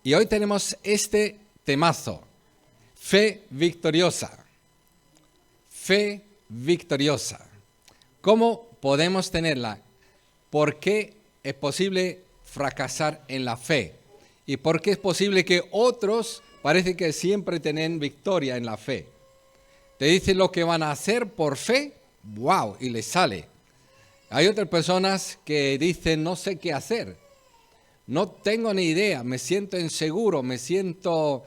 Y hoy tenemos este temazo, fe victoriosa. Fe victoriosa. ¿Cómo podemos tenerla? ¿Por qué es posible fracasar en la fe? ¿Y por qué es posible que otros parece que siempre tienen victoria en la fe? Te dicen lo que van a hacer por fe, wow, y les sale. Hay otras personas que dicen no sé qué hacer, no tengo ni idea, me siento inseguro, me siento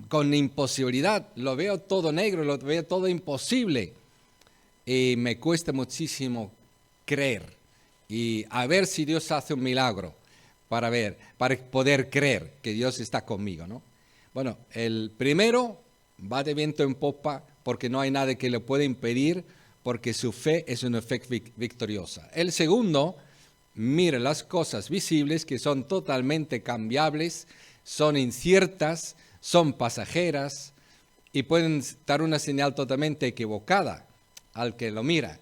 con imposibilidad, lo veo todo negro, lo veo todo imposible y me cuesta muchísimo creer y a ver si Dios hace un milagro para poder creer que Dios está conmigo, ¿no? Bueno, el primero va de viento en popa porque no hay nada que le pueda impedir, porque su fe es una fe victoriosa. El segundo, mira las cosas visibles que son totalmente cambiables, son inciertas, son pasajeras y pueden dar una señal totalmente equivocada al que lo mira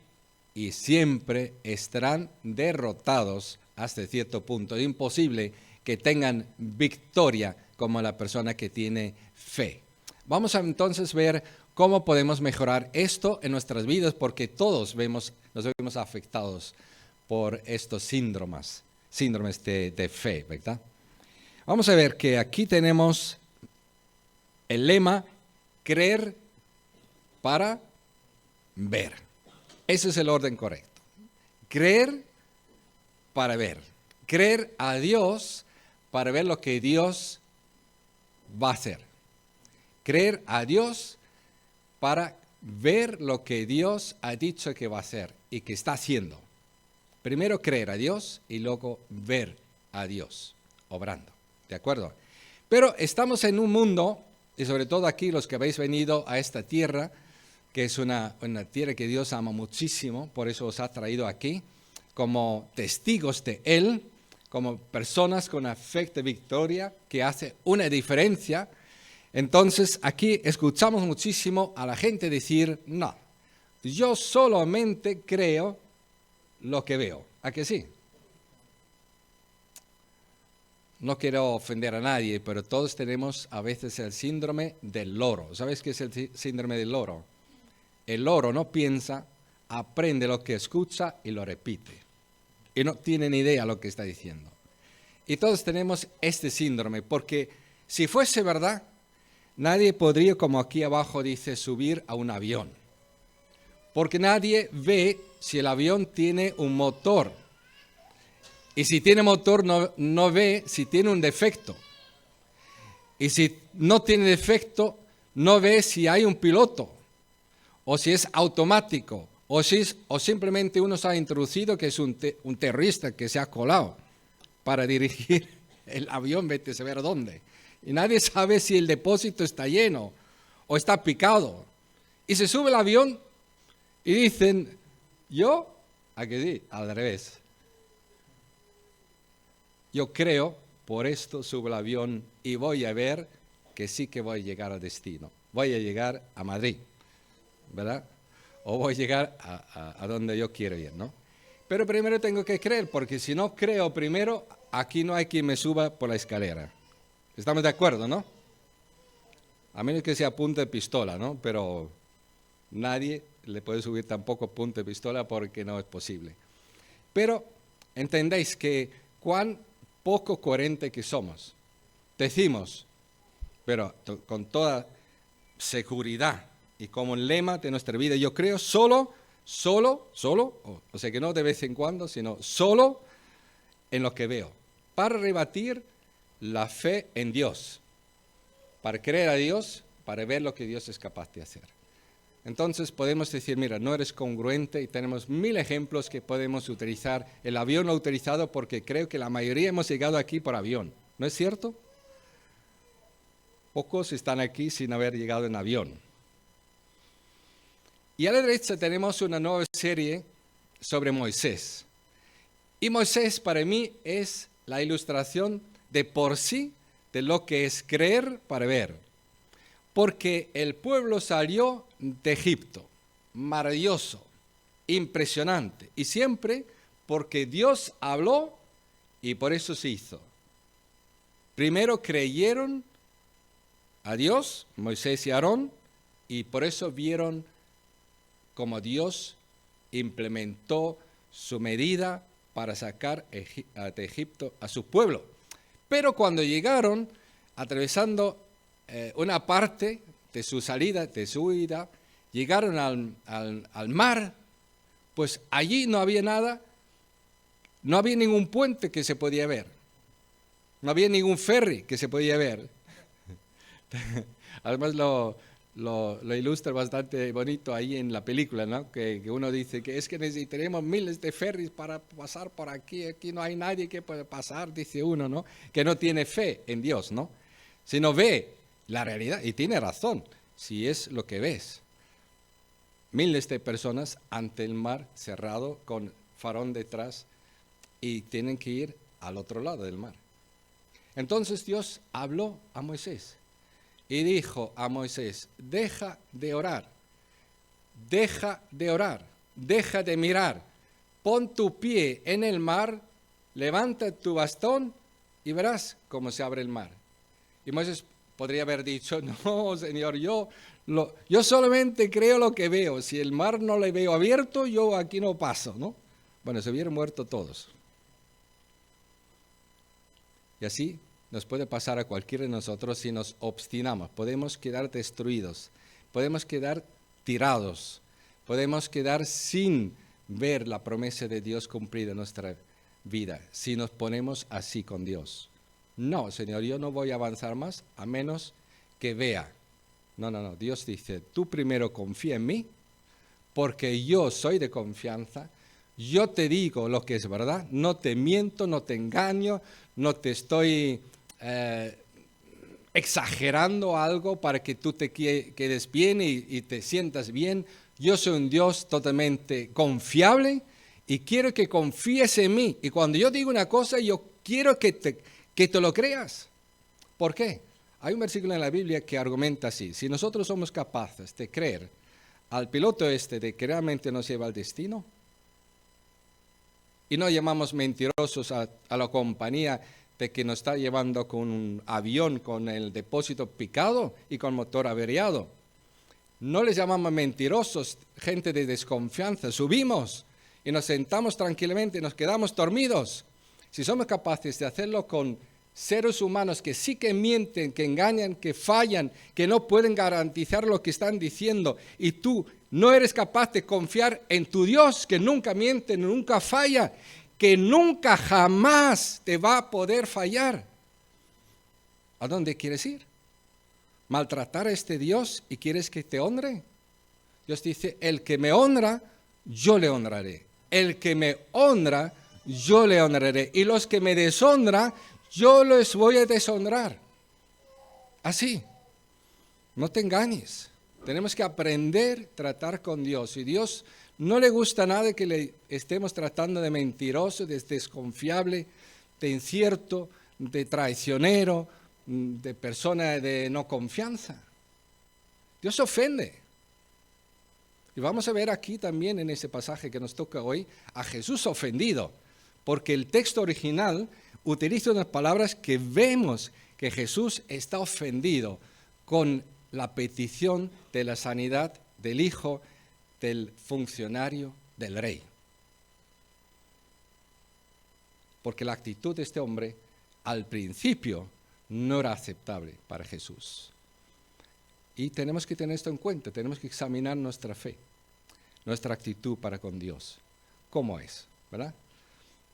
y siempre estarán derrotados hasta cierto punto. Es imposible que tengan victoria como la persona que tiene fe. Vamos a entonces ver cómo podemos mejorar esto en nuestras vidas porque todos nos vemos afectados por estos síndromes de fe, ¿verdad? Vamos a ver que aquí tenemos el lema, creer para ver. Ese es el orden correcto. Creer para ver. Creer a Dios para ver lo que Dios va a hacer. Creer a Dios para ver lo que Dios ha dicho que va a hacer y que está haciendo. Primero creer a Dios y luego ver a Dios obrando. ¿De acuerdo? Pero estamos en un mundo, y sobre todo aquí los que habéis venido a esta tierra, que es una tierra que Dios ama muchísimo, por eso os ha traído aquí, como testigos de Él, como personas con fe de victoria, que hace una diferencia. Entonces aquí escuchamos muchísimo a la gente decir, no, yo solamente creo lo que veo. ¿A que sí? No quiero ofender a nadie, pero todos tenemos a veces el síndrome del loro. ¿Sabes qué es el síndrome del loro? El loro no piensa, aprende lo que escucha y lo repite. Y no tiene ni idea lo que está diciendo. Y todos tenemos este síndrome, porque si fuese verdad, nadie podría, como aquí abajo dice, subir a un avión. Porque nadie ve si el avión tiene un motor. Y si tiene motor, no ve si tiene un defecto. Y si no tiene defecto, no ve si hay un piloto. O si es automático. O simplemente uno se ha introducido que es un terrorista que se ha colado para dirigir el avión, vete a saber dónde. Y nadie sabe si el depósito está lleno o está picado. Y se sube el avión y dicen, ¿a que sí? Al revés. Yo creo, por esto subo el avión y voy a ver que sí que voy a llegar al destino. Voy a llegar a Madrid, ¿verdad? O voy a llegar a donde yo quiero ir, ¿no? Pero primero tengo que creer, porque si no creo primero, aquí no hay quien me suba por la escalera. ¿Estamos de acuerdo, no? A menos que sea punta de pistola, ¿no? Pero nadie le puede subir tampoco punta de pistola porque no es posible. Pero entendéis que cuán poco coherente que somos. Decimos, pero con toda seguridad y como el lema de nuestra vida, yo creo solo, o sea que no de vez en cuando, sino solo en lo que veo, para rebatir la fe en Dios, para creer a Dios, para ver lo que Dios es capaz de hacer. Entonces podemos decir, mira, no eres congruente y tenemos 1000 ejemplos que podemos utilizar. El avión lo he utilizado porque creo que la mayoría hemos llegado aquí por avión, ¿no es cierto? Pocos están aquí sin haber llegado en avión. Y a la derecha tenemos una nueva serie sobre Moisés. Y Moisés para mí es la ilustración de por sí de lo que es creer para ver. Porque el pueblo salió de Egipto, maravilloso, impresionante. Y siempre porque Dios habló y por eso se hizo. Primero creyeron a Dios, Moisés y Aarón, y por eso vieron cómo Dios implementó su medida para sacar de Egipto a su pueblo. Pero cuando llegaron, atravesando una parte de su salida, de su huida, llegaron al mar, pues allí no había nada, no había ningún puente que se podía ver, no había ningún ferry que se podía ver. Además lo ilustra bastante bonito ahí en la película, ¿no? Que uno dice que es que necesitaremos miles de ferries para pasar por aquí, aquí no hay nadie que pueda pasar, dice uno, ¿no? Que no tiene fe en Dios, ¿no? Sino ve la realidad, y tiene razón, si es lo que ves. Miles de personas ante el mar cerrado con farón detrás y tienen que ir al otro lado del mar. Entonces Dios habló a Moisés y dijo a Moisés, deja de orar, deja de mirar, pon tu pie en el mar, levanta tu bastón y verás cómo se abre el mar. Y Moisés podría haber dicho, no, Señor, yo solamente creo lo que veo. Si el mar no le veo abierto, yo aquí no paso, ¿no? Bueno, se hubieran muerto todos. Y así nos puede pasar a cualquiera de nosotros si nos obstinamos. Podemos quedar destruidos, podemos quedar tirados, podemos quedar sin ver la promesa de Dios cumplida en nuestra vida, si nos ponemos así con Dios. No, Señor, yo no voy a avanzar más a menos que vea. No. Dios dice, tú primero confía en mí, porque yo soy de confianza, yo te digo lo que es verdad, no te miento, no te engaño, no te estoy exagerando algo para que tú te quedes bien y te sientas bien. Yo soy un Dios totalmente confiable y quiero que confíes en mí. Y cuando yo digo una cosa, yo quiero que te lo creas. ¿Por qué? Hay un versículo en la Biblia que argumenta así. Si nosotros somos capaces de creer al piloto de que realmente nos lleva al destino y no llamamos mentirosos a la compañía de que nos está llevando con un avión con el depósito picado y con motor averiado. No les llamamos mentirosos, gente de desconfianza. Subimos y nos sentamos tranquilamente y nos quedamos dormidos. Si somos capaces de hacerlo con seres humanos que sí que mienten, que engañan, que fallan, que no pueden garantizar lo que están diciendo, y tú no eres capaz de confiar en tu Dios, que nunca miente, nunca falla, que nunca jamás te va a poder fallar. ¿A dónde quieres ir? ¿Maltratar a este Dios y quieres que te honre? Dios dice, el que me honra, yo le honraré. El que me honra, yo le honraré. Y los que me deshonran, yo les voy a deshonrar. Así. No te engañes. Tenemos que aprender a tratar con Dios. Y Dios no le gusta nada que le estemos tratando de mentiroso, de desconfiable, de incierto, de traicionero, de persona de no confianza. Dios se ofende. Y vamos a ver aquí también en ese pasaje que nos toca hoy a Jesús ofendido, porque el texto original utiliza unas palabras que vemos que Jesús está ofendido con la petición de la sanidad del hijo del funcionario del rey. Porque la actitud de este hombre al principio no era aceptable para Jesús. Y tenemos que tener esto en cuenta, tenemos que examinar nuestra fe, nuestra actitud para con Dios. ¿Cómo es? ¿Verdad?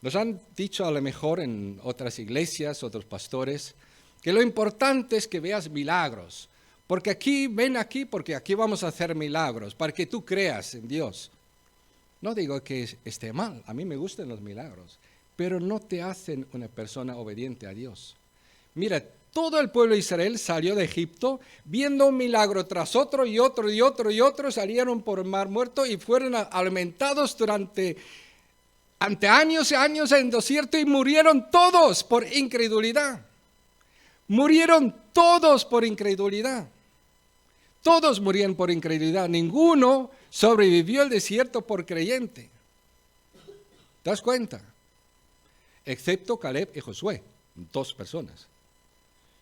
Nos han dicho a lo mejor en otras iglesias, otros pastores, que lo importante es que veas milagros. Porque porque aquí vamos a hacer milagros, para que tú creas en Dios. No digo que esté mal, a mí me gustan los milagros, pero no te hacen una persona obediente a Dios. Mira, todo el pueblo de Israel salió de Egipto viendo un milagro tras otro y otro y otro y otro, salieron por el mar muerto y fueron alimentados ante años y años en el desierto y murieron todos por incredulidad. Murieron todos por incredulidad. Todos murieron por incredulidad. Ninguno sobrevivió al desierto por creyente. ¿Te das cuenta? Excepto Caleb y Josué, 2 personas.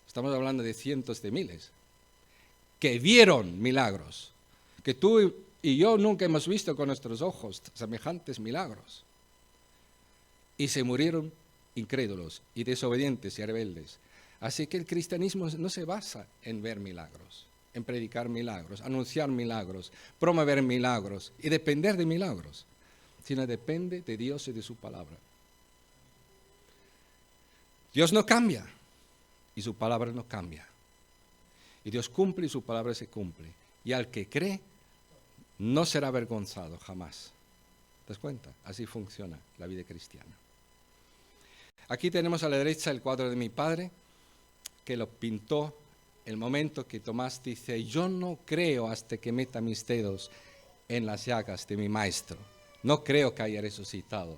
Estamos hablando de cientos de miles que vieron milagros, que tú y yo nunca hemos visto con nuestros ojos semejantes milagros. Y se murieron incrédulos y desobedientes y rebeldes. Así que el cristianismo no se basa en ver milagros, en predicar milagros, anunciar milagros, promover milagros y depender de milagros, sino depende de Dios y de su palabra. Dios no cambia y su palabra no cambia. Y Dios cumple y su palabra se cumple. Y al que cree no será avergonzado jamás. ¿Te das cuenta? Así funciona la vida cristiana. Aquí tenemos a la derecha el cuadro de mi padre, que lo pintó el momento que Tomás dice: yo no creo hasta que meta mis dedos en las llagas de mi maestro. No creo que haya resucitado.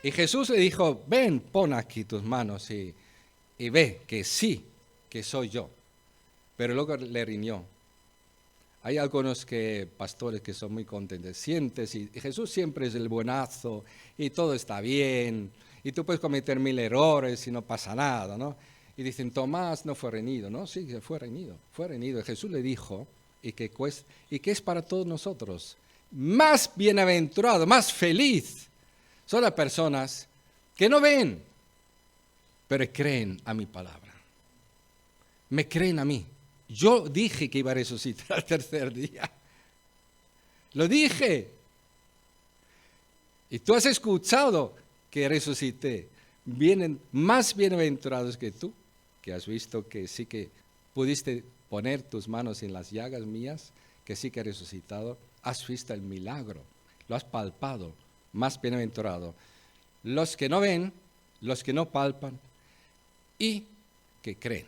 Y Jesús le dijo: ven, pon aquí tus manos y ve que sí, que soy yo. Pero luego le riñó. Hay algunos pastores que son muy contentos. Sientes y Jesús siempre es el buenazo y todo está bien. Y tú puedes cometer 1000 errores y no pasa nada, ¿no? Y dicen: Tomás no fue reñido, ¿no? Sí, fue reñido. Y Jesús le dijo, y que es para todos nosotros, más bienaventurado, más feliz, son las personas que no ven, pero creen a mi palabra. Me creen a mí. Yo dije que iba a resucitar al tercer día. Lo dije. Y tú has escuchado que resucité. Vienen más bienaventurados que tú, que has visto que sí que pudiste poner tus manos en las llagas mías, que sí que he resucitado. Has visto el milagro, lo has palpado. Más bienaventurado los que no ven, los que no palpan y que creen.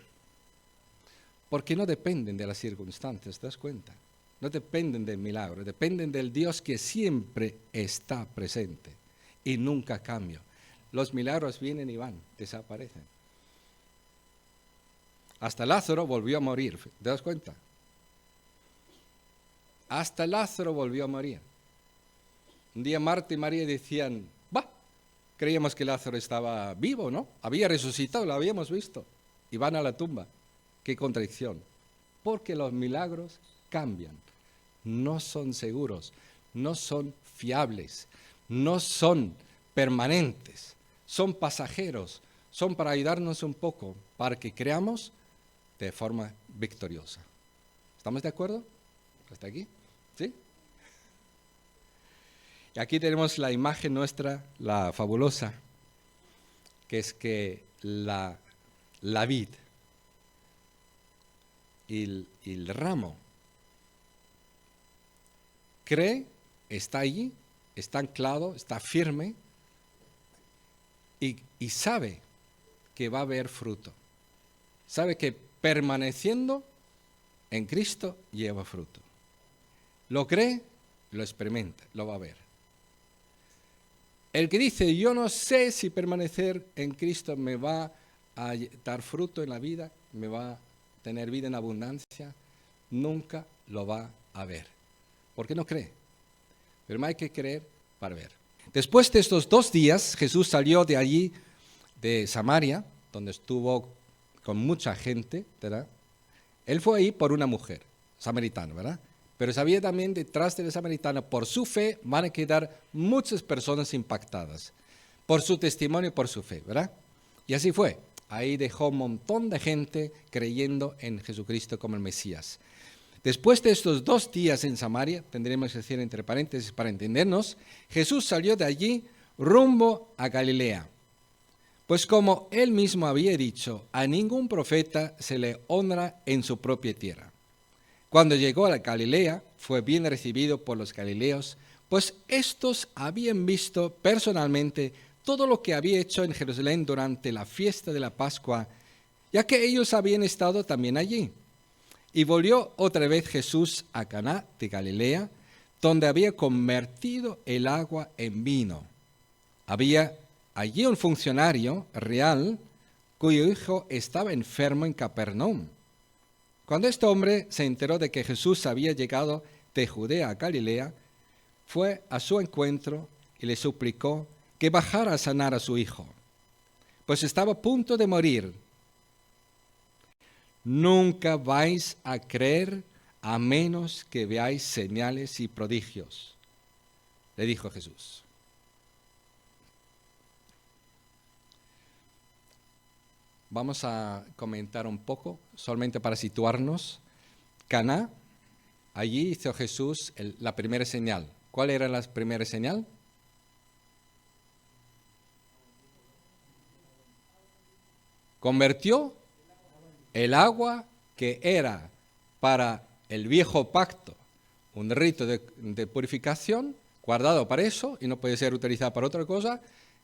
Porque no dependen de las circunstancias, ¿te das cuenta? No dependen del milagro, dependen del Dios que siempre está presente y nunca cambia. Los milagros vienen y van, desaparecen. Hasta Lázaro volvió a morir, ¿te das cuenta? Hasta Lázaro volvió a morir. Un día Marta y María decían: creíamos que Lázaro estaba vivo, ¿no? Había resucitado, lo habíamos visto. Y van a la tumba. Qué contradicción. Porque los milagros cambian. No son seguros, no son fiables, no son permanentes, son pasajeros, son para ayudarnos un poco, para que creamos de forma victoriosa. ¿Estamos de acuerdo? ¿Hasta aquí? ¿Sí? Y aquí tenemos la imagen nuestra, la fabulosa, que es que la vid y el ramo cree, está allí, está anclado, está firme y sabe que va a haber fruto. Sabe que permaneciendo en Cristo lleva fruto. Lo cree, lo experimenta, lo va a ver. El que dice: yo no sé si permanecer en Cristo me va a dar fruto en la vida, me va a tener vida en abundancia, nunca lo va a ver. Porque no cree. Pero hay que creer para ver. Después de estos 2 días, Jesús salió de allí, de Samaria, donde estuvo con mucha gente, ¿verdad? Él fue ahí por una mujer, samaritana, ¿verdad? Pero sabía también, detrás de la samaritana, por su fe van a quedar muchas personas impactadas. Por su testimonio y por su fe, ¿verdad? Y así fue. Ahí dejó un montón de gente creyendo en Jesucristo como el Mesías. Después de estos 2 días en Samaria, tendremos que decir entre paréntesis para entendernos, Jesús salió de allí rumbo a Galilea. Pues como él mismo había dicho, a ningún profeta se le honra en su propia tierra. Cuando llegó a la Galilea, fue bien recibido por los galileos, pues estos habían visto personalmente todo lo que había hecho en Jerusalén durante la fiesta de la Pascua, ya que ellos habían estado también allí. Y volvió otra vez Jesús a Caná de Galilea, donde había convertido el agua en vino. Había allí un funcionario real cuyo hijo estaba enfermo en Capernaum. Cuando este hombre se enteró de que Jesús había llegado de Judea a Galilea, fue a su encuentro y le suplicó que bajara a sanar a su hijo, pues estaba a punto de morir. nunca vais a creer a menos que veáis señales y prodigios, le dijo Jesús. Vamos a comentar un poco, solamente para situarnos. Caná, allí hizo Jesús la primera señal. ¿Cuál era la primera señal? Convirtió el agua que era para el viejo pacto un rito de purificación, guardado para eso y no puede ser utilizado para otra cosa.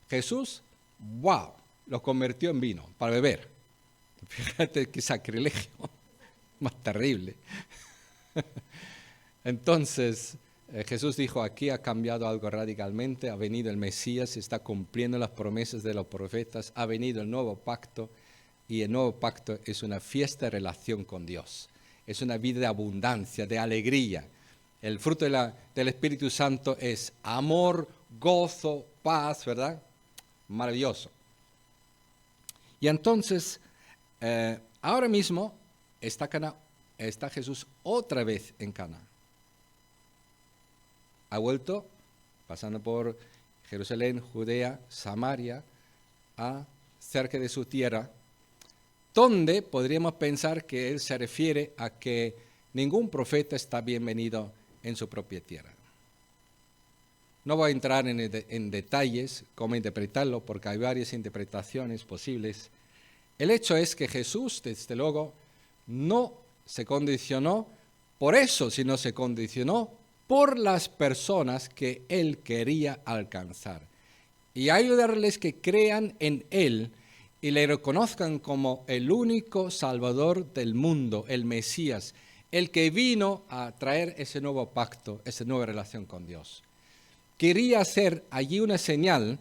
Jesús, ¡wow!, lo convirtió en vino para beber. Fíjate qué sacrilegio, más terrible. Entonces, Jesús dijo, aquí ha cambiado algo radicalmente, ha venido el Mesías, está cumpliendo las promesas de los profetas, ha venido el nuevo pacto, y el nuevo pacto es una fiesta de relación con Dios. Es una vida de abundancia, de alegría. El fruto del Espíritu Santo es amor, gozo, paz, ¿verdad? Maravilloso. Y entonces, ahora mismo está Jesús otra vez en Caná. Ha vuelto, pasando por Jerusalén, Judea, Samaria, cerca de su tierra, donde podríamos pensar que él se refiere a que ningún profeta está bienvenido en su propia tierra. No voy a entrar en detalles cómo interpretarlo, porque hay varias interpretaciones posibles. El hecho es que Jesús, desde luego, no se condicionó por eso, sino se condicionó por las personas que él quería alcanzar y ayudarles que crean en él y le reconozcan como el único Salvador del mundo, el Mesías, el que vino a traer ese nuevo pacto, esa nueva relación con Dios. Quería hacer allí una señal,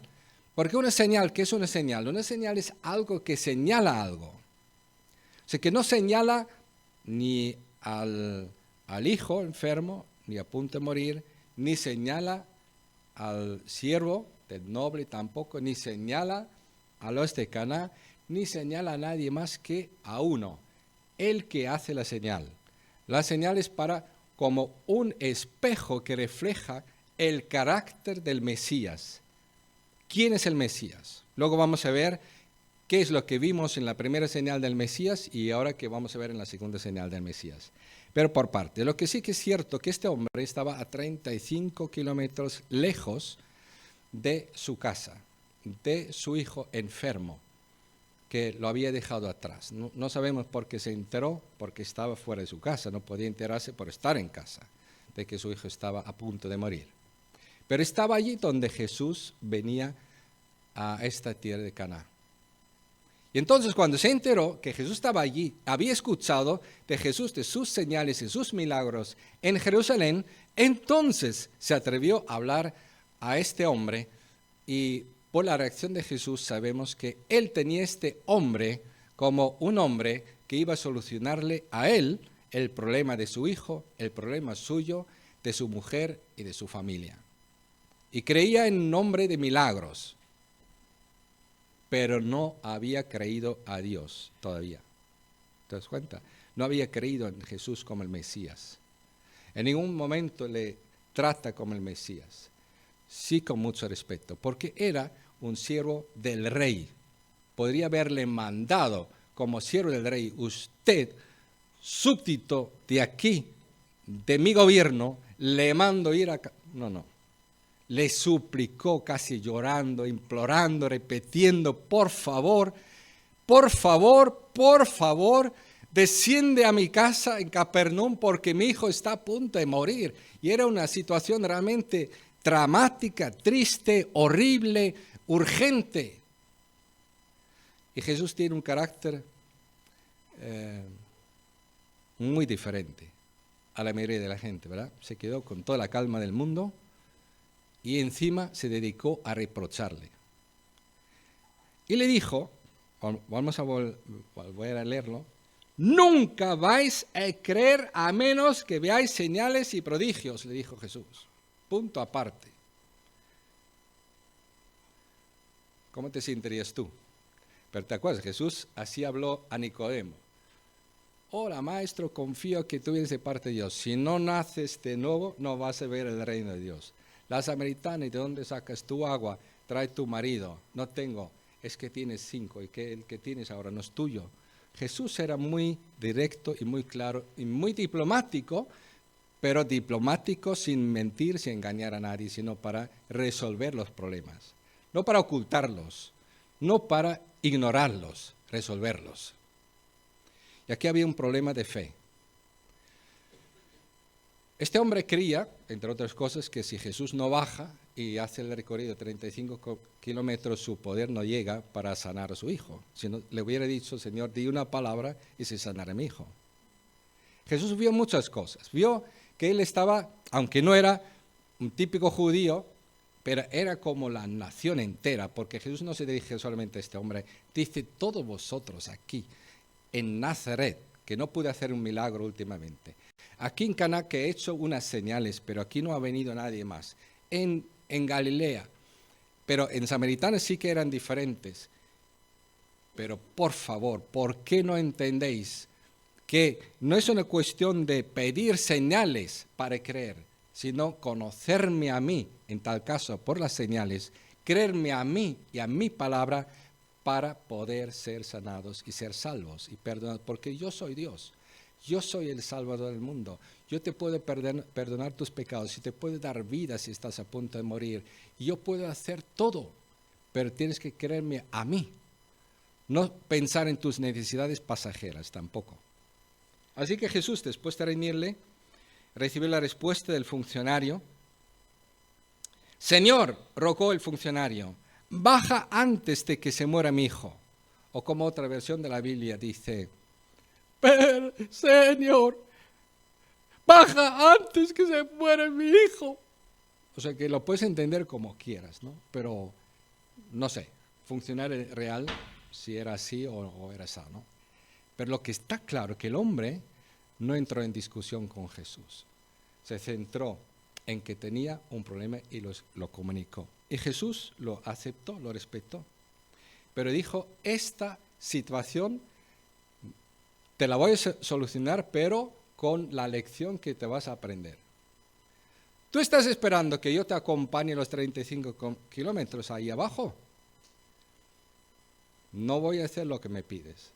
porque una señal, ¿qué es una señal? Una señal es algo que señala algo. O sea, que no señala ni al hijo enfermo, ni a punto de morir, ni señala al siervo del noble tampoco, ni señala a los de Caná, ni señala a nadie más que a uno, el que hace la señal. La señal es como un espejo que refleja el carácter del Mesías. ¿Quién es el Mesías? Luego vamos a ver qué es lo que vimos en la primera señal del Mesías y ahora que vamos a ver en la segunda señal del Mesías. Pero por parte, lo que sí que es cierto que este hombre estaba a 35 kilómetros lejos de su casa, de su hijo enfermo, que lo había dejado atrás. No sabemos por qué se enteró, porque estaba fuera de su casa, no podía enterarse por estar en casa, de que su hijo estaba a punto de morir. Pero estaba allí donde Jesús venía a esta tierra de Caná. Y entonces cuando se enteró que Jesús estaba allí, había escuchado de Jesús, de sus señales y sus milagros en Jerusalén, entonces se atrevió a hablar a este hombre y por la reacción de Jesús sabemos que él tenía este hombre como un hombre que iba a solucionarle a él el problema de su hijo, el problema suyo, de su mujer y de su familia. Y creía en un hombre de milagros, pero no había creído a Dios todavía. ¿Te das cuenta? No había creído en Jesús como el Mesías. En ningún momento le trata como el Mesías. Sí, con mucho respeto, porque era un siervo del rey. Podría haberle mandado como siervo del rey, usted, súbdito de aquí, de mi gobierno, le mando ir a... No. Le suplicó casi llorando, implorando, repitiendo, por favor, desciende a mi casa en Capernaum porque mi hijo está a punto de morir. Y era una situación realmente dramática, triste, horrible, urgente. Y Jesús tiene un carácter muy diferente a la mayoría de la gente, ¿verdad? Se quedó con toda la calma del mundo y encima se dedicó a reprocharle. Y le dijo, vamos a volver a leerlo, nunca vais a creer a menos que veáis señales y prodigios, le dijo Jesús. Punto aparte. ¿Cómo te sentirías tú? Pero te acuerdas, Jesús así habló a Nicodemo. hola maestro, confío que tú vienes de parte de Dios. Si no naces de nuevo, no vas a ver el reino de Dios. La samaritana, ¿y de dónde sacas tu agua? Trae tu marido. No tengo, es que tienes 5 y que el que tienes ahora no es tuyo. Jesús era muy directo y muy claro y muy diplomático, pero diplomático sin mentir, sin engañar a nadie, sino para resolver los problemas. No para ocultarlos, no para ignorarlos, resolverlos. Y aquí había un problema de fe. Este hombre creía, entre otras cosas, que si Jesús no baja y hace el recorrido de 35 kilómetros, su poder no llega para sanar a su hijo. Si no, le hubiera dicho, Señor, di una palabra y se sanará mi hijo. Jesús vio muchas cosas. Vio que él estaba, aunque no era un típico judío, pero era como la nación entera, porque Jesús no se dirige solamente a este hombre, dice, todos vosotros aquí, en Nazaret, que no pude hacer un milagro últimamente, aquí en Caná que he hecho unas señales, pero aquí no ha venido nadie más, en Galilea, pero en Samaritana sí que eran diferentes, pero por favor, ¿por qué no entendéis que no es una cuestión de pedir señales para creer, sino conocerme a mí, en tal caso por las señales, creerme a mí y a mi palabra para poder ser sanados y ser salvos y perdonados? Porque yo soy Dios, yo soy el Salvador del mundo, yo te puedo perdonar tus pecados y te puedo dar vida si estás a punto de morir, y yo puedo hacer todo, pero tienes que creerme a mí, no pensar en tus necesidades pasajeras tampoco. Así que Jesús, después de reñirle, recibió la respuesta del funcionario. Señor, rogó el funcionario, baja antes de que se muera mi hijo. O como otra versión de la Biblia dice, Señor, baja antes que se muera mi hijo. O sea que lo puedes entender como quieras, ¿no? Pero, no sé, funcionario real, si era así o era así, ¿no? Pero lo que está claro es que el hombre no entró en discusión con Jesús. Se centró en que tenía un problema y lo comunicó. Y Jesús lo aceptó, lo respetó. Pero dijo, esta situación te la voy a solucionar, pero con la lección que te vas a aprender. ¿Tú estás esperando que yo te acompañe los 35 kilómetros ahí abajo? No voy a hacer lo que me pides.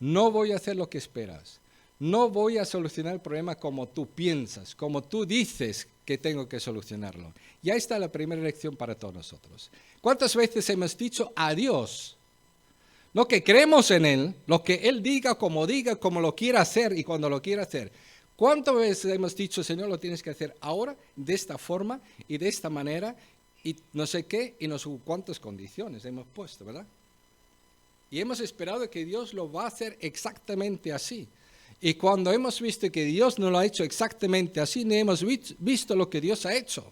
No voy a hacer lo que esperas. No voy a solucionar el problema como tú piensas, como tú dices que tengo que solucionarlo. Y ahí está la primera lección para todos nosotros. ¿Cuántas veces hemos dicho a Dios lo que creemos en Él, lo que Él diga, como lo quiera hacer y cuando lo quiera hacer? ¿Cuántas veces hemos dicho, Señor, lo tienes que hacer ahora, de esta forma y de esta manera, y no sé qué, y no sé cuántas condiciones hemos puesto, ¿verdad? Y hemos esperado que Dios lo va a hacer exactamente así. Y cuando hemos visto que Dios no lo ha hecho exactamente así, ni hemos visto lo que Dios ha hecho.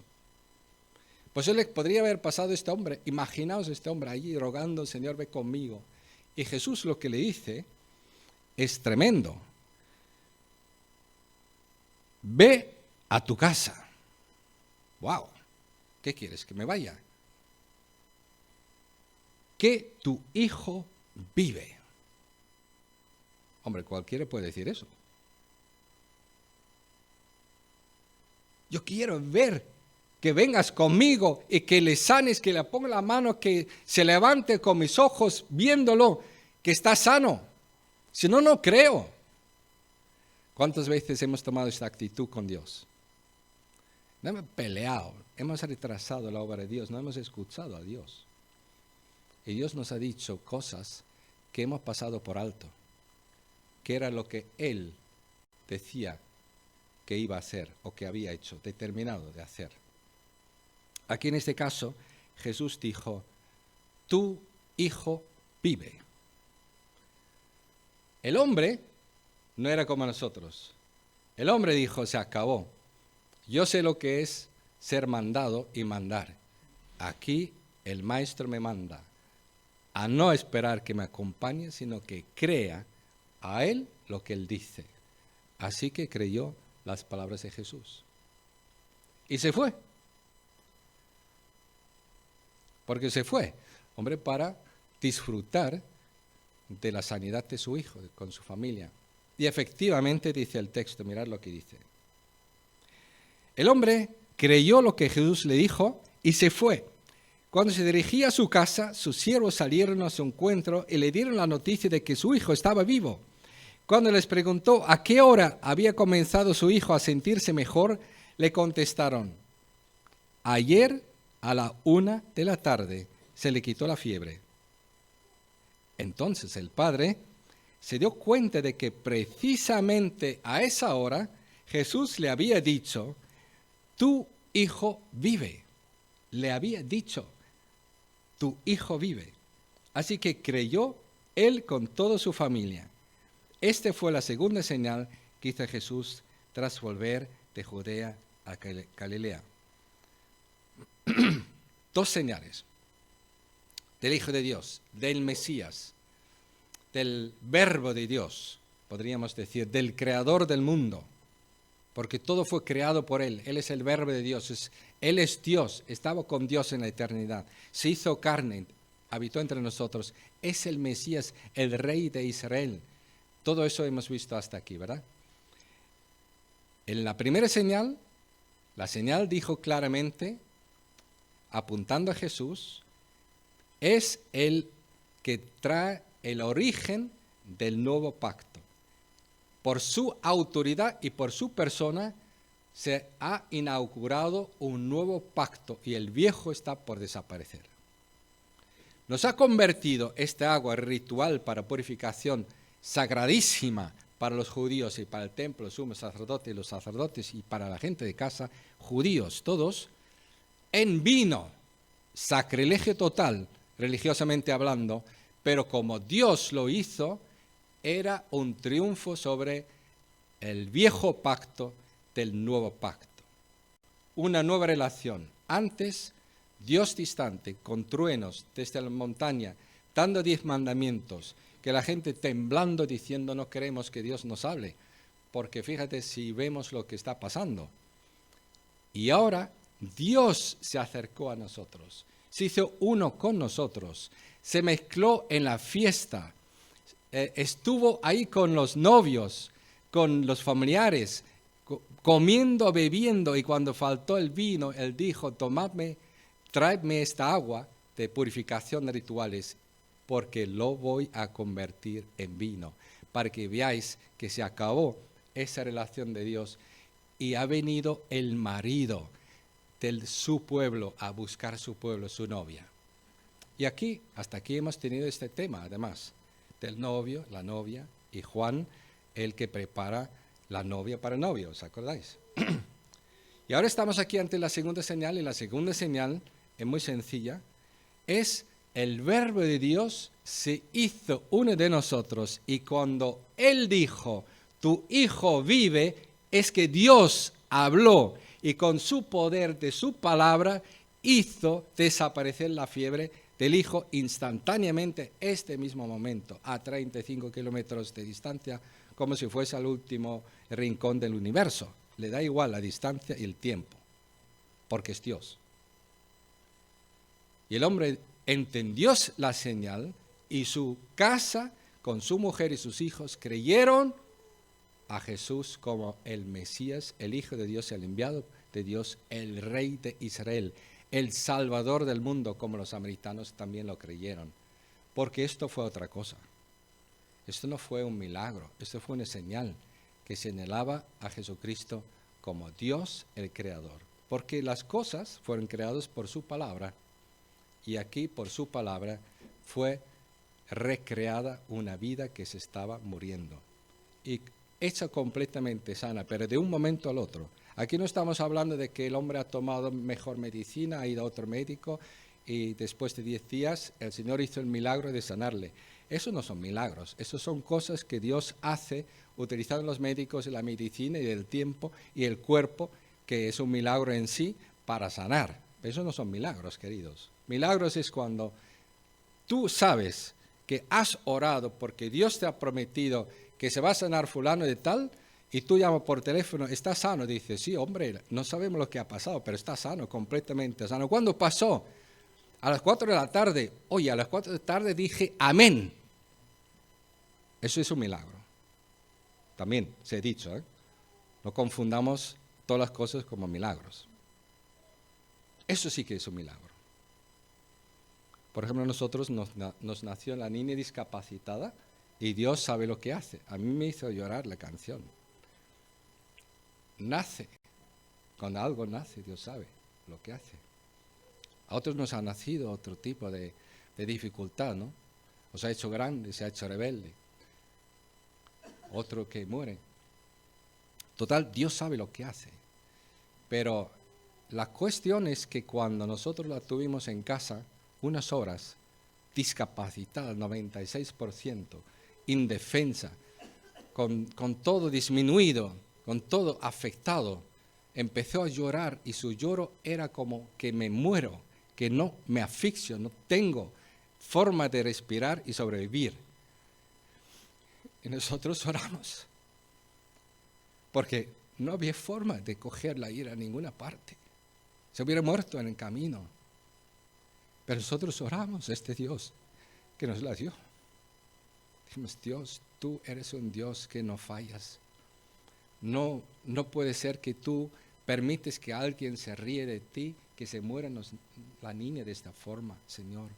Pues él le podría haber pasado a este hombre. Imaginaos este hombre allí rogando, Señor, ve conmigo. Y Jesús lo que le dice es tremendo. Ve a tu casa. ¡Wow! ¿Qué quieres? ¿Que me vaya? Que tu hijo vive. Hombre, cualquiera puede decir eso. Yo quiero ver que vengas conmigo y que le sanes, que le ponga la mano, que se levante con mis ojos viéndolo, que está sano. Si no, no creo. ¿Cuántas veces hemos tomado esta actitud con Dios? No hemos peleado, hemos retrasado la obra de Dios, no hemos escuchado a Dios. Y Dios nos ha dicho cosas que hemos pasado por alto, que era lo que Él decía que iba a hacer o que había hecho, determinado de hacer. Aquí en este caso, Jesús dijo, tu hijo vive. El hombre no era como nosotros. El hombre dijo, se acabó. Yo sé lo que es ser mandado y mandar. Aquí el maestro me manda a no esperar que me acompañe, sino que crea a él lo que él dice. Así que creyó las palabras de Jesús. Y se fue. Porque se fue, hombre, para disfrutar de la sanidad de su hijo, con su familia. Y efectivamente dice el texto, mirad lo que dice. El hombre creyó lo que Jesús le dijo y se fue. Cuando se dirigía a su casa, sus siervos salieron a su encuentro y le dieron la noticia de que su hijo estaba vivo. Cuando les preguntó a qué hora había comenzado su hijo a sentirse mejor, le contestaron: ayer a la 1 de la tarde se le quitó la fiebre. Entonces el padre se dio cuenta de que precisamente a esa hora Jesús le había dicho: tu hijo vive. Le había dicho: tu hijo vive. Así que creyó él con toda su familia. Esta fue la segunda señal que hizo Jesús tras volver de Judea a Galilea. Dos señales del Hijo de Dios, del Mesías, del Verbo de Dios, podríamos decir, del Creador del mundo, porque todo fue creado por Él. Él es el Verbo de Dios, Él es Dios, estaba con Dios en la eternidad, se hizo carne, habitó entre nosotros, es el Mesías, el Rey de Israel. Todo eso hemos visto hasta aquí, ¿verdad? En la primera señal, la señal dijo claramente, apuntando a Jesús, es el que trae el origen del nuevo pacto. Por su autoridad y por su persona se ha inaugurado un nuevo pacto y el viejo está por desaparecer. Nos ha convertido este agua ritual para purificación sagradísima para los judíos y para el templo, el sumo sacerdote y los sacerdotes y para la gente de casa, judíos todos, en vino, sacrilegio total, religiosamente hablando, pero como Dios lo hizo, era un triunfo sobre el viejo pacto del nuevo pacto. Una nueva relación. Antes, Dios distante, con truenos desde la montaña, dando 10 mandamientos, que la gente temblando diciendo no queremos que Dios nos hable, porque fíjate si vemos lo que está pasando. Y ahora Dios se acercó a nosotros, se hizo uno con nosotros, se mezcló en la fiesta, estuvo ahí con los novios, con los familiares, comiendo, bebiendo, y cuando faltó el vino, Él dijo: tomadme, traedme esta agua de purificación de rituales, porque lo voy a convertir en vino, para que veáis que se acabó esa relación de Dios y ha venido el marido de su pueblo a buscar su pueblo, su novia. Y aquí, hasta aquí hemos tenido este tema, además, del novio, la novia, y Juan, el que prepara la novia para el novio, ¿os acordáis? Y ahora estamos aquí ante la segunda señal, y la segunda señal es muy sencilla, es el Verbo de Dios se hizo uno de nosotros, y cuando Él dijo, tu hijo vive, es que Dios habló, y con su poder de su palabra hizo desaparecer la fiebre del hijo instantáneamente, este mismo momento, a 35 kilómetros de distancia, como si fuese al último rincón del universo. Le da igual la distancia y el tiempo, porque es Dios. Y el hombre entendió la señal y su casa, con su mujer y sus hijos, creyeron a Jesús como el Mesías, el Hijo de Dios, el enviado de Dios, el Rey de Israel, el Salvador del mundo, como los samaritanos también lo creyeron. Porque esto fue otra cosa. Esto no fue un milagro, esto fue una señal que señalaba a Jesucristo como Dios el Creador. Porque las cosas fueron creadas por su palabra, y aquí por su palabra fue recreada una vida que se estaba muriendo y hecha completamente sana, pero de un momento al otro. Aquí no estamos hablando de que el hombre ha tomado mejor medicina, ha ido a otro médico y después de 10 días el Señor hizo el milagro de sanarle. Eso no son milagros, eso son cosas que Dios hace utilizando los médicos y la medicina y el tiempo y el cuerpo, que es un milagro en sí, para sanar. Eso no son milagros, queridos. Milagros es cuando tú sabes que has orado porque Dios te ha prometido que se va a sanar fulano de tal, y tú llamas por teléfono, ¿está sano? Dices, sí, hombre, no sabemos lo que ha pasado, pero está sano, completamente sano. ¿Cuándo pasó? A las 4 de la tarde. Oye, a las 4 de la tarde dije amén. Eso es un milagro. También se ha dicho, ¿eh? No confundamos todas las cosas como milagros. Eso sí que es un milagro. Por ejemplo, nosotros nos nació la niña discapacitada y Dios sabe lo que hace. A mí me hizo llorar la canción. Nace. Cuando algo nace, Dios sabe lo que hace. A otros nos ha nacido otro tipo de dificultad, ¿no? Os ha hecho grande, se ha hecho rebelde. Otro que muere. Total, Dios sabe lo que hace. Pero la cuestión es que cuando nosotros la tuvimos en casa, unas horas, discapacitada, 96%, indefensa, con todo disminuido, con todo afectado, empezó a llorar y su lloro era como que me muero, que no me asfixio, no tengo forma de respirar y sobrevivir. Y nosotros oramos, porque no había forma de cogerla e ir a ninguna parte. Se hubiera muerto en el camino. Pero nosotros oramos a este Dios que nos la dio. Dijimos, Dios, tú eres un Dios que no fallas. No puede ser que tú permites que alguien se ríe de ti, que se muera la niña de esta forma, Señor.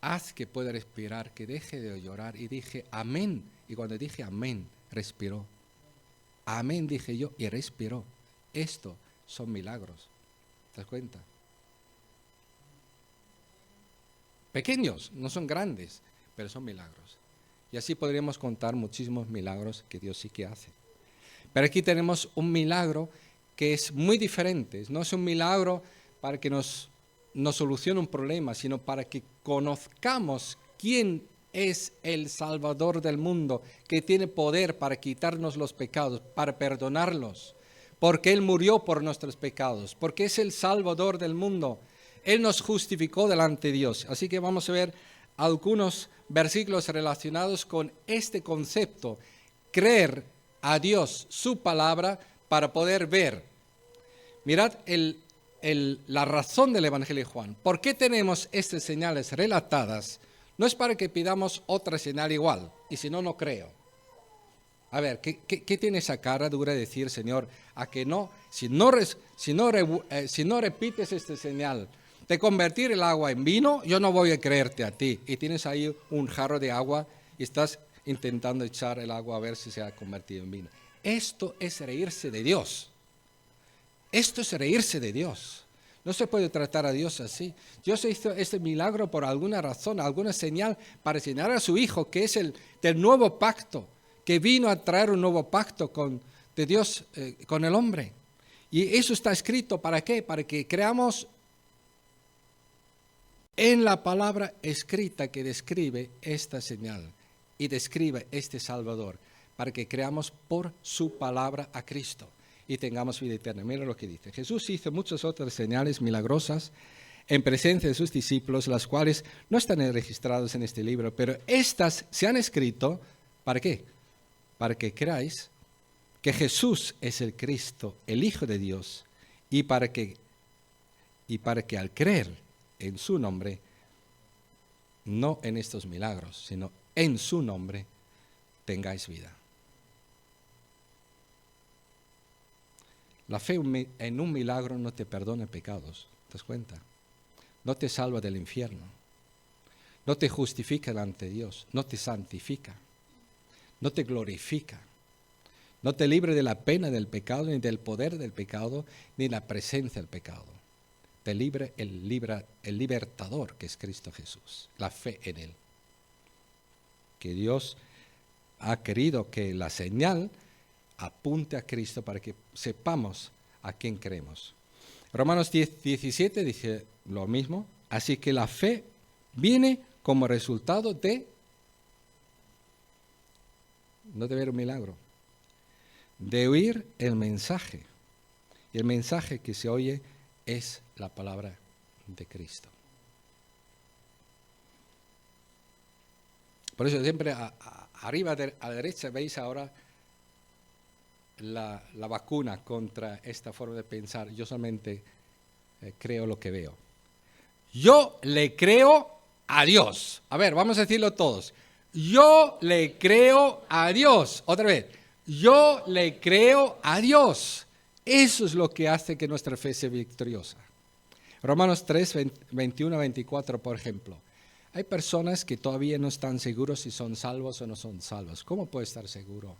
Haz que pueda respirar, que deje de llorar. Y dije, amén. Y cuando dije amén, respiró. Amén, dije yo, y respiró. Esto son milagros. ¿Te das cuenta? Pequeños, no son grandes, pero son milagros. Y así podríamos contar muchísimos milagros que Dios sí que hace. Pero aquí tenemos un milagro que es muy diferente. No es un milagro para que nos solucione un problema, sino para que conozcamos quién es el Salvador del mundo, que tiene poder para quitarnos los pecados, para perdonarlos, porque Él murió por nuestros pecados, porque es el Salvador del mundo. Él nos justificó delante de Dios. Así que vamos a ver algunos versículos relacionados con este concepto. Creer a Dios, su palabra, para poder ver. Mirad la razón del Evangelio de Juan. ¿Por qué tenemos estas señales relatadas? No es para que pidamos otra señal igual, y si no, no creo. A ver, ¿qué tiene esa cara dura de decir, Señor, a que no, si no repites esta señal, de convertir el agua en vino, yo no voy a creerte a ti. Y tienes ahí un jarro de agua y estás intentando echar el agua a ver si se ha convertido en vino. Esto es reírse de Dios. Esto es reírse de Dios. No se puede tratar a Dios así. Dios hizo este milagro por alguna razón, alguna señal para enseñar a su Hijo, que es del nuevo pacto, que vino a traer un nuevo pacto de Dios con el hombre. Y eso está escrito, ¿para qué? Para que creamos en la palabra escrita que describe esta señal y describe este Salvador, para que creamos por su palabra a Cristo y tengamos vida eterna. Mira lo que dice. Jesús hizo muchas otras señales milagrosas en presencia de sus discípulos, las cuales no están registradas en este libro, pero estas se han escrito, ¿para qué? Para que creáis que Jesús es el Cristo, el Hijo de Dios, y para que al creer en su nombre, no en estos milagros, sino en su nombre, tengáis vida. La fe en un milagro no te perdona pecados, ¿te das cuenta? No te salva del infierno, no te justifica delante de Dios, no te santifica, no te glorifica, no te libre de la pena del pecado, ni del poder del pecado, ni la presencia del pecado. Te libre el libertador, que es Cristo Jesús, la fe en Él. Que Dios ha querido que la señal apunte a Cristo para que sepamos a quién creemos. Romanos 10:17 dice lo mismo, así que la fe viene como resultado no de ver un milagro, de oír el mensaje. Y el mensaje que se oye es la palabra de Cristo. Por eso siempre arriba a la derecha veis ahora la vacuna contra esta forma de pensar. Yo solamente creo lo que veo. Yo le creo a Dios. A ver, vamos a decirlo todos. Yo le creo a Dios. Otra vez. Yo le creo a Dios. Eso es lo que hace que nuestra fe sea victoriosa. Romanos 3, 21 a 24, por ejemplo. Hay personas que todavía no están seguros si son salvos o no son salvos. ¿Cómo puede estar seguro?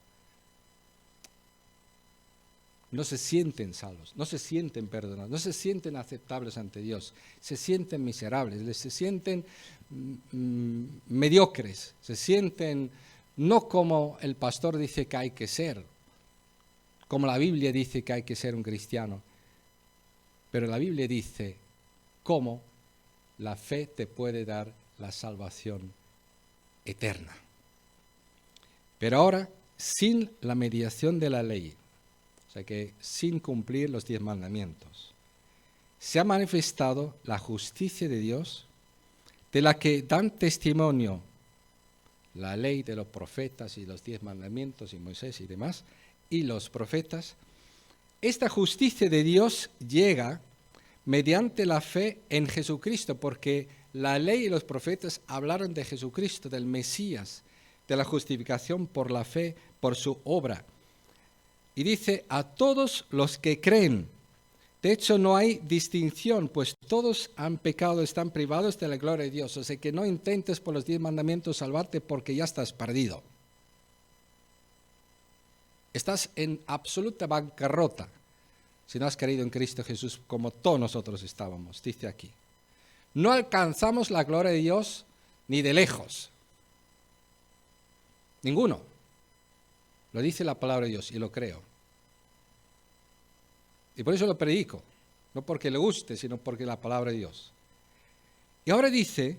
No se sienten salvos, no se sienten perdonados, no se sienten aceptables ante Dios, se sienten miserables, se sienten mediocres, se sienten no como el pastor dice que hay que ser, como la Biblia dice que hay que ser un cristiano, pero la Biblia dice cómo la fe te puede dar la salvación eterna. Pero ahora, sin la mediación de la ley, o sea que sin cumplir los 10 mandamientos, se ha manifestado la justicia de Dios, de la que dan testimonio la ley de los profetas y los 10 mandamientos y Moisés y demás, y los profetas. Esta justicia de Dios llega mediante la fe en Jesucristo, porque la ley y los profetas hablaron de Jesucristo, del Mesías, de la justificación por la fe, por su obra. Y dice, a todos los que creen. De hecho, no hay distinción, pues todos han pecado, están privados de la gloria de Dios. O sea que no intentes por los 10 mandamientos salvarte porque ya estás perdido. Estás en absoluta bancarrota si no has creído en Cristo Jesús como todos nosotros estábamos, dice aquí. No alcanzamos la gloria de Dios ni de lejos. Ninguno. Lo dice la palabra de Dios y lo creo. Y por eso lo predico. No porque le guste, sino porque es la palabra de Dios. Y ahora dice,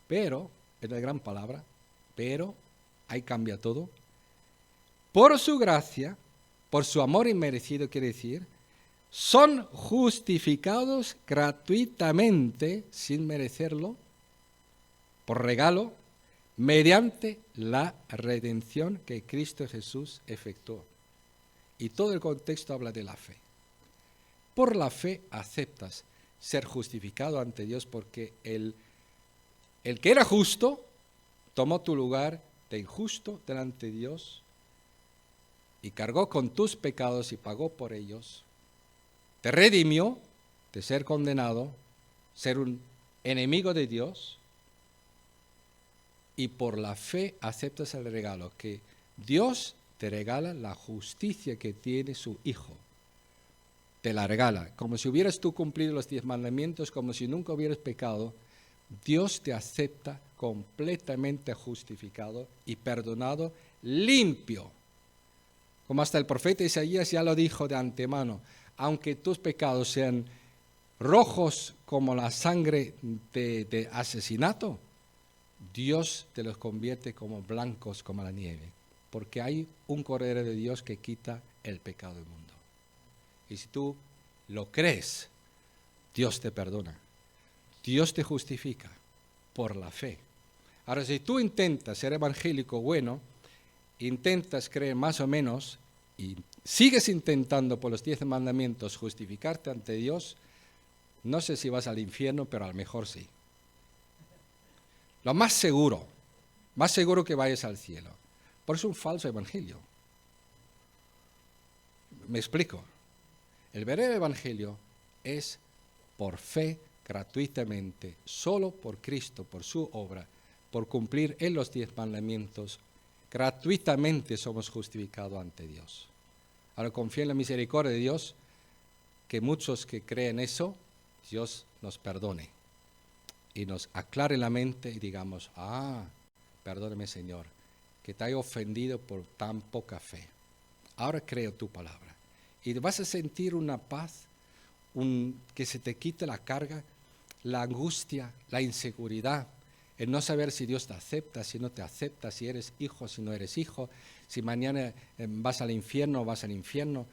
pero, es la gran palabra, pero, ahí cambia todo. Por su gracia, por su amor inmerecido, quiere decir, son justificados gratuitamente, sin merecerlo, por regalo, mediante la redención que Cristo Jesús efectuó. Y todo el contexto habla de la fe. Por la fe aceptas ser justificado ante Dios porque el que era justo tomó tu lugar de injusto delante de Dios y cargó con tus pecados y pagó por ellos. Te redimió de ser condenado, ser un enemigo de Dios, y por la fe aceptas el regalo que Dios te regala, la justicia que tiene su Hijo. Te la regala, como si hubieras tú cumplido los 10 mandamientos, como si nunca hubieras pecado. Dios te acepta completamente justificado y perdonado, limpio. Como hasta el profeta Isaías ya lo dijo de antemano, aunque tus pecados sean rojos como la sangre de asesinato, Dios te los convierte como blancos como la nieve, porque hay un Cordero de Dios que quita el pecado del mundo. Y si tú lo crees, Dios te perdona, Dios te justifica por la fe. Ahora, si tú intentas ser evangélico bueno, intentas creer más o menos y sigues intentando por los 10 mandamientos justificarte ante Dios, no sé si vas al infierno, pero a lo mejor sí. Lo más seguro que vayas al cielo. Por eso es un falso evangelio. Me explico. El verdadero evangelio es por fe, gratuitamente, solo por Cristo, por su obra, por cumplir en los 10 mandamientos. Gratuitamente somos justificados ante Dios. Ahora confío en la misericordia de Dios, que muchos que creen eso, Dios nos perdone y nos aclare la mente y digamos, perdóname Señor, que te haya ofendido por tan poca fe. Ahora creo tu palabra. Y vas a sentir una paz, que se te quite la carga, la angustia, la inseguridad, el no saber si Dios te acepta, si no te acepta, si eres hijo, si no eres hijo, si mañana vas al infierno o vas al infierno.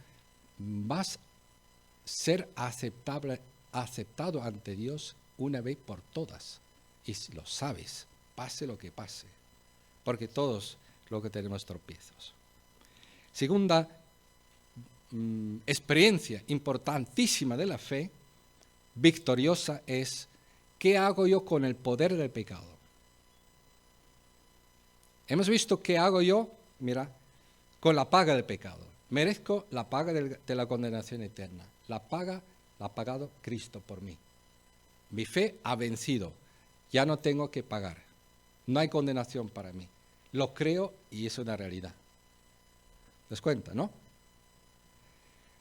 Vas a ser aceptado ante Dios una vez por todas. Y lo sabes, pase lo que pase, porque todos luego tenemos tropiezos. Segunda experiencia importantísima de la fe victoriosa es: ¿qué hago yo con el poder del pecado? Hemos visto qué hago yo, mira, con la paga del pecado. Merezco la paga de la condenación eterna. La paga la ha pagado Cristo por mí. Mi fe ha vencido. Ya no tengo que pagar. No hay condenación para mí. Lo creo y es una realidad. ¿Te das cuenta, no?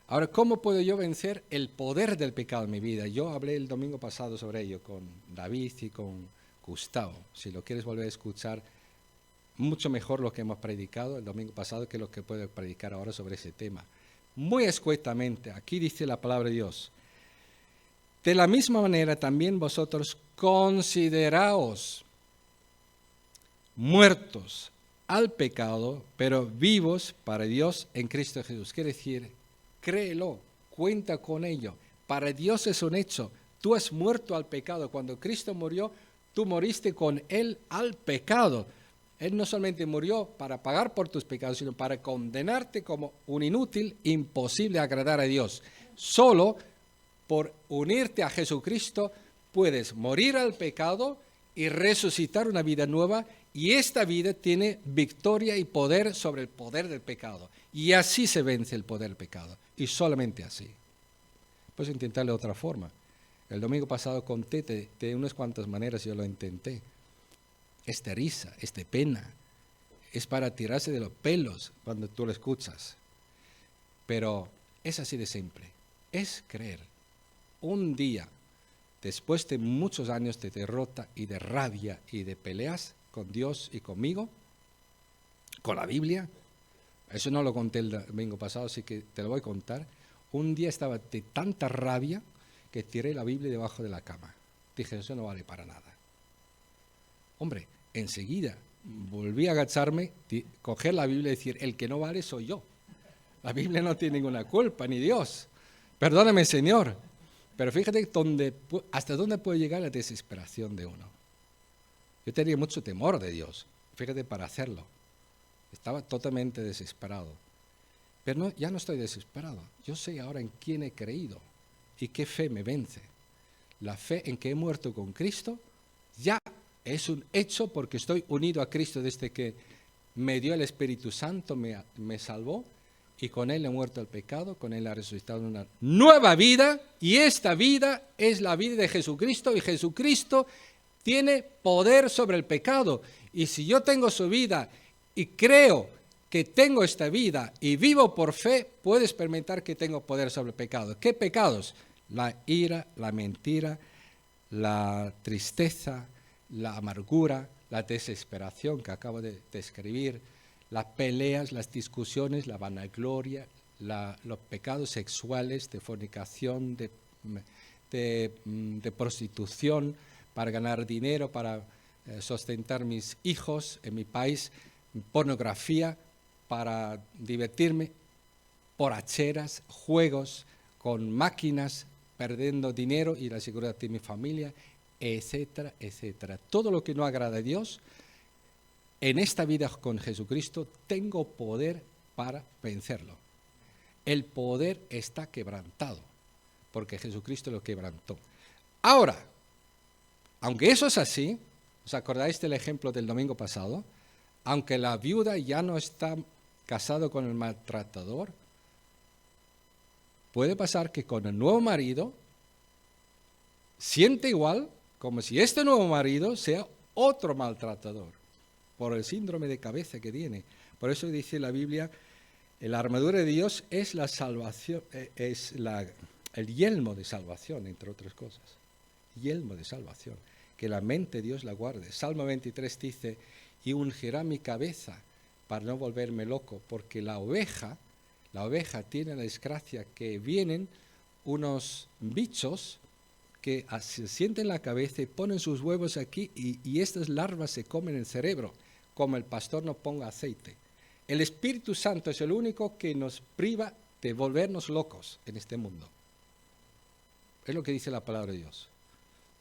Ahora, ¿cómo puedo yo vencer el poder del pecado en mi vida? Yo hablé el domingo pasado sobre ello con David y con Gustavo. Si lo quieres volver a escuchar, mucho mejor lo que hemos predicado el domingo pasado que lo que puedo predicar ahora sobre ese tema. Muy escuetamente, aquí dice la palabra de Dios. De la misma manera también vosotros consideraos muertos al pecado, pero vivos para Dios en Cristo Jesús. Quiere decir, créelo, cuenta con ello. Para Dios es un hecho. Tú has muerto al pecado. Cuando Cristo murió, tú moriste con Él al pecado. Él no solamente murió para pagar por tus pecados, sino para condenarte como un inútil, imposible agradar a Dios. Solo por unirte a Jesucristo puedes morir al pecado y resucitar una vida nueva, y esta vida tiene victoria y poder sobre el poder del pecado. Y así se vence el poder del pecado, y solamente así. Puedes intentarlo de otra forma. El domingo pasado conté de unas cuantas maneras yo lo intenté. Es de risa, es de pena, es para tirarse de los pelos cuando tú lo escuchas. Pero es así de simple, es creer. Un día, después de muchos años de derrota y de rabia y de peleas con Dios y conmigo, con la Biblia, eso no lo conté el domingo pasado, así que te lo voy a contar. Un día estaba de tanta rabia que tiré la Biblia debajo de la cama. Dije, eso no vale para nada. Hombre, enseguida volví a agacharme, coger la Biblia y decir, el que no vale soy yo. La Biblia no tiene ninguna culpa, ni Dios. Perdóname, Señor. Pero fíjate hasta dónde puede llegar la desesperación de uno. Yo tenía mucho temor de Dios, fíjate, para hacerlo. Estaba totalmente desesperado. Pero ya no estoy desesperado. Yo sé ahora en quién he creído y qué fe me vence. La fe en que he muerto con Cristo ya es un hecho porque estoy unido a Cristo desde que me dio el Espíritu Santo, me salvó, y con Él he muerto al pecado, con Él ha resucitado una nueva vida, y esta vida es la vida de Jesucristo, y Jesucristo tiene poder sobre el pecado. Y si yo tengo su vida y creo que tengo esta vida y vivo por fe, puedo experimentar que tengo poder sobre el pecado. ¿Qué pecados? La ira, la mentira, la tristeza, la amargura, la desesperación que acabo de describir, las peleas, las discusiones, la vanagloria, los pecados sexuales de fornicación, de prostitución, para ganar dinero, para sustentar mis hijos en mi país, pornografía, para divertirme, borracheras, juegos con máquinas, perdiendo dinero y la seguridad de mi familia, etcétera, etcétera. Todo lo que no agrada a Dios, en esta vida con Jesucristo tengo poder para vencerlo. El poder está quebrantado, porque Jesucristo lo quebrantó. Ahora, aunque eso es así, ¿os acordáis del ejemplo del domingo pasado? Aunque la viuda ya no está casada con el maltratador, puede pasar que con el nuevo marido siente igual como si este nuevo marido sea otro maltratador, por el síndrome de cabeza que tiene. Por eso dice la Biblia, la armadura de Dios es la salvación, es el yelmo de salvación, entre otras cosas. Yelmo de salvación, que la mente de Dios la guarde. Salmo 23 dice, y ungirá mi cabeza para no volverme loco, porque la oveja tiene la desgracia que vienen unos bichos que se sienten la cabeza y ponen sus huevos aquí y estas larvas se comen el cerebro, como el pastor no ponga aceite. El Espíritu Santo es el único que nos priva de volvernos locos en este mundo. Es lo que dice la palabra de Dios.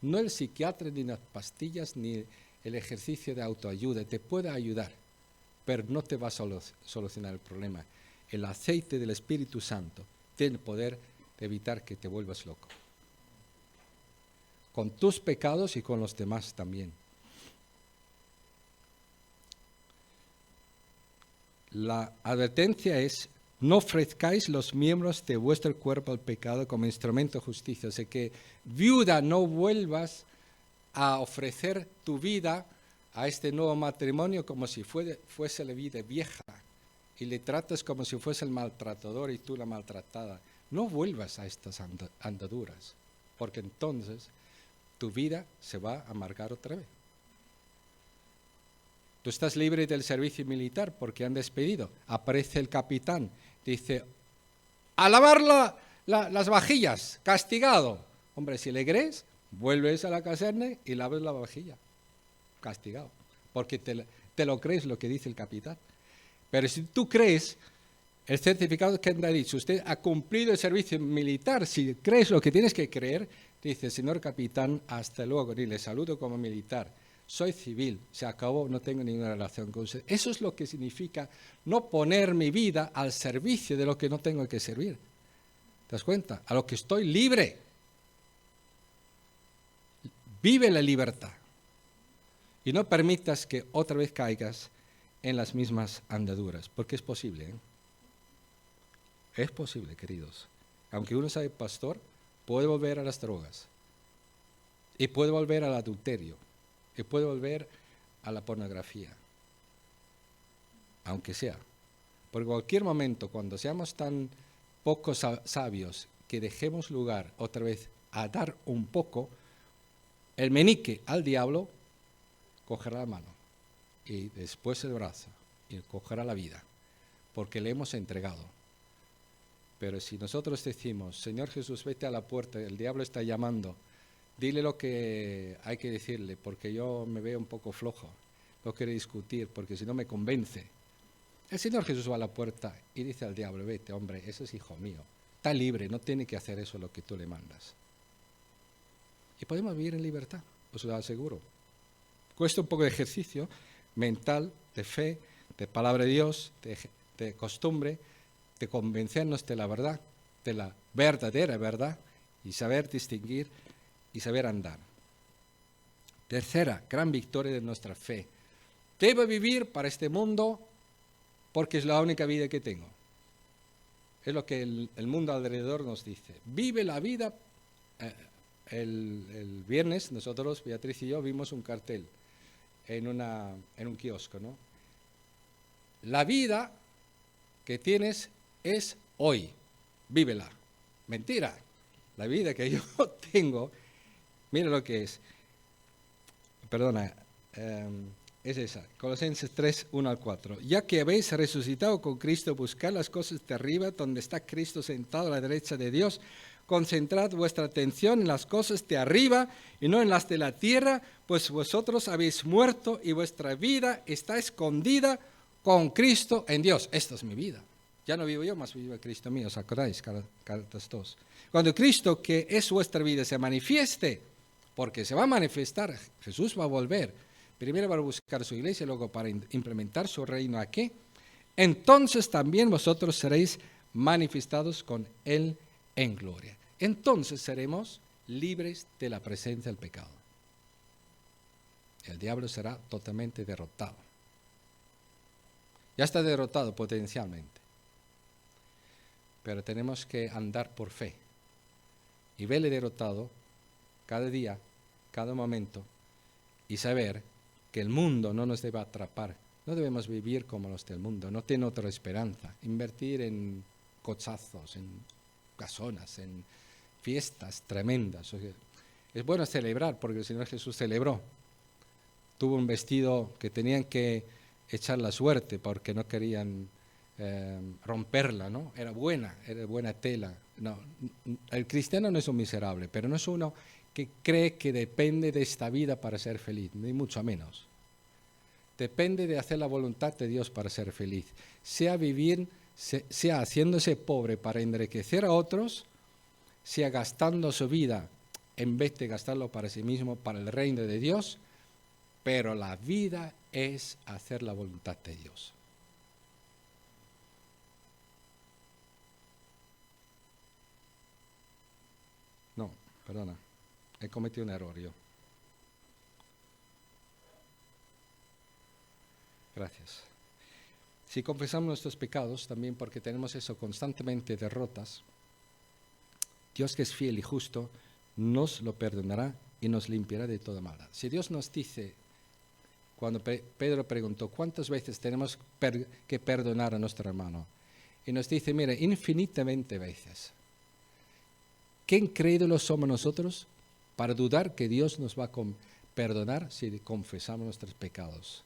No el psiquiatra, ni las pastillas, ni el ejercicio de autoayuda. Te puede ayudar, pero no te va a solucionar el problema. El aceite del Espíritu Santo tiene el poder de evitar que te vuelvas loco. Con tus pecados y con los demás también. la advertencia es: no ofrezcáis los miembros de vuestro cuerpo al pecado como instrumento de justicia. O sea que, viuda, no vuelvas a ofrecer tu vida a este nuevo matrimonio como si fuese la vida vieja y le tratas como si fuese el maltratador y tú la maltratada. No vuelvas a estas andaduras, porque entonces tu vida se va a amargar otra vez. Tú estás libre del servicio militar porque han despedido. Aparece el capitán, dice: a lavar las vajillas, castigado. Hombre, si le crees, vuelves a la caserna y lavas la vajilla, castigado, porque te lo crees lo que dice el capitán. Pero si tú crees, el certificado que te ha dicho: usted ha cumplido el servicio militar, si crees lo que tienes que creer, dice: señor capitán, hasta luego, ni le saludo como militar, soy civil, se acabó, no tengo ninguna relación con usted. Eso es lo que significa no poner mi vida al servicio de lo que no tengo que servir. ¿Te das cuenta? A lo que estoy libre. Vive la libertad. Y no permitas que otra vez caigas en las mismas andaduras, porque es posible, ¿eh? Es posible, queridos. Aunque uno sea pastor, puede volver a las drogas, y puede volver al adulterio, y puede volver a la pornografía, aunque sea. Por cualquier momento, cuando seamos tan poco sabios que dejemos lugar otra vez a dar un poco, el menique al diablo cogerá la mano y después el brazo y cogerá la vida, porque le hemos entregado. Pero si nosotros decimos: Señor Jesús, vete a la puerta, el diablo está llamando, dile lo que hay que decirle, porque yo me veo un poco flojo, no quiero discutir, porque si no me convence. El Señor Jesús va a la puerta y dice al diablo: vete, hombre, ese es hijo mío, está libre, no tiene que hacer eso lo que tú le mandas. Y podemos vivir en libertad, os lo aseguro. Cuesta un poco de ejercicio mental, de fe, de palabra de Dios, de costumbre, de convencernos de la verdad, de la verdadera verdad, y saber distinguir y saber andar. Tercera gran victoria de nuestra fe: debo vivir para este mundo porque es la única vida que tengo. Es lo que el mundo alrededor nos dice. Vive la vida. El viernes nosotros, Beatriz y yo, vimos un cartel en un kiosco, ¿no? La vida que tienes es hoy, vívela. Mentira, la vida que yo tengo, mira lo que es. Perdona, es esa, Colosenses 3, 1-4. Ya que habéis resucitado con Cristo, buscad las cosas de arriba, donde está Cristo sentado a la derecha de Dios. Concentrad vuestra atención en las cosas de arriba y no en las de la tierra, pues vosotros habéis muerto y vuestra vida está escondida con Cristo en Dios. Esta es mi vida. Ya no vivo yo, más vive Cristo mío. ¿Os acordáis? Gálatas 2. Cuando Cristo, que es vuestra vida, se manifieste, porque se va a manifestar, Jesús va a volver. Primero va a buscar su iglesia, luego para implementar su reino aquí. Entonces también vosotros seréis manifestados con Él en gloria. Entonces seremos libres de la presencia del pecado. El diablo será totalmente derrotado. Ya está derrotado potencialmente. Pero tenemos que andar por fe y verle derrotado cada día, cada momento, y saber que el mundo no nos debe atrapar. No debemos vivir como los del mundo, no tiene otra esperanza. Invertir en cochazos, en casonas, en fiestas tremendas. Es bueno celebrar, porque el Señor Jesús celebró. Tuvo un vestido que tenían que echar la suerte porque no querían romperla, ¿no? Era buena tela. No, el cristiano no es un miserable, pero no es uno que cree que depende de esta vida para ser feliz, ni mucho menos. Depende de hacer la voluntad de Dios para ser feliz. Sea haciéndose pobre para enriquecer a otros, sea gastando su vida en vez de gastarlo para sí mismo, para el reino de Dios, pero la vida es hacer la voluntad de Dios. No, perdona, he cometido un error yo. Gracias. si confesamos nuestros pecados, también porque tenemos eso constantemente derrotas, Dios que es fiel y justo, nos lo perdonará y nos limpiará de toda maldad. Si Dios nos dice, cuando Pedro preguntó, ¿cuántas veces tenemos que perdonar a nuestro hermano? Y nos dice, mire, infinitamente veces. ¿Qué incrédulos somos nosotros para dudar que Dios nos va a perdonar si confesamos nuestros pecados?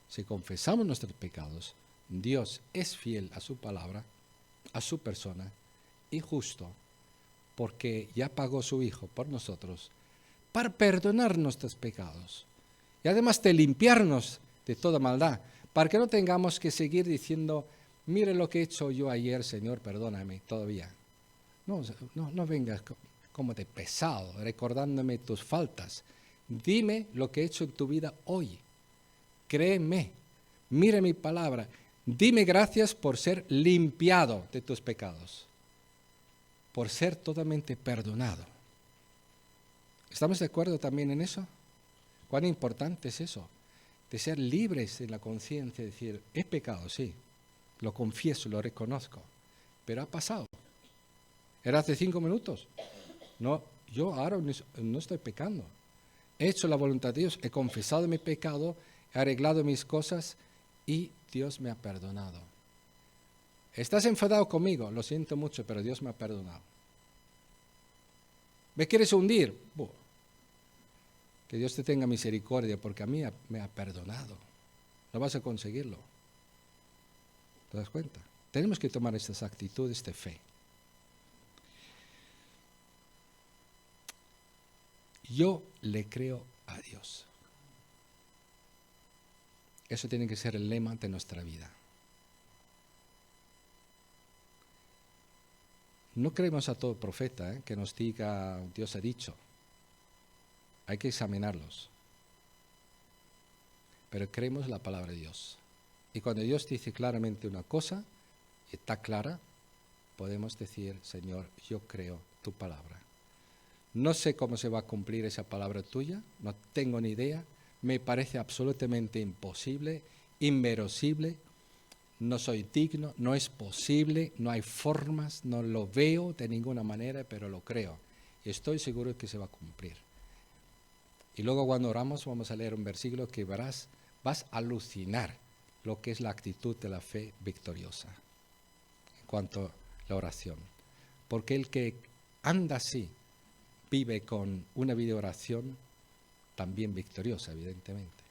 Si confesamos nuestros pecados, Dios es fiel a su palabra, a su persona, y justo, porque ya pagó su Hijo por nosotros, para perdonar nuestros pecados. Y además de limpiarnos de toda maldad, para que no tengamos que seguir diciendo, mire lo que he hecho yo ayer, Señor, perdóname, todavía. No vengas como de pesado, recordándome tus faltas. Dime lo que he hecho en tu vida hoy. Créeme, mire mi palabra. Dime gracias por ser limpiado de tus pecados, por ser totalmente perdonado. ¿Estamos de acuerdo también en eso? ¿Cuán importante es eso? De ser libres en la conciencia, decir, he pecado, sí, lo confieso, lo reconozco, pero ha pasado. ¿Era hace 5 minutos? No, yo ahora no estoy pecando. He hecho la voluntad de Dios, he confesado mi pecado, he arreglado mis cosas y Dios me ha perdonado. ¿Estás enfadado conmigo? Lo siento mucho, pero Dios me ha perdonado. ¿Me quieres hundir? Que Dios te tenga misericordia, porque a mí me ha perdonado. No vas a conseguirlo. ¿Te das cuenta? Tenemos que tomar estas actitudes de fe. Yo le creo a Dios. Eso tiene que ser el lema de nuestra vida. No creemos a todo profeta que nos diga Dios ha dicho. Hay que examinarlos. Pero creemos la palabra de Dios. Y cuando Dios dice claramente una cosa, y está clara, podemos decir, Señor, yo creo tu palabra. No sé cómo se va a cumplir esa palabra tuya, no tengo ni idea, me parece absolutamente imposible, inverosímil, no soy digno, no es posible, no hay formas, no lo veo de ninguna manera, pero lo creo. Y estoy seguro que se va a cumplir. Y luego cuando oramos vamos a leer un versículo que vas a alucinar lo que es la actitud de la fe victoriosa en cuanto a la oración. Porque el que anda así, vive con una vida de oración también victoriosa, evidentemente.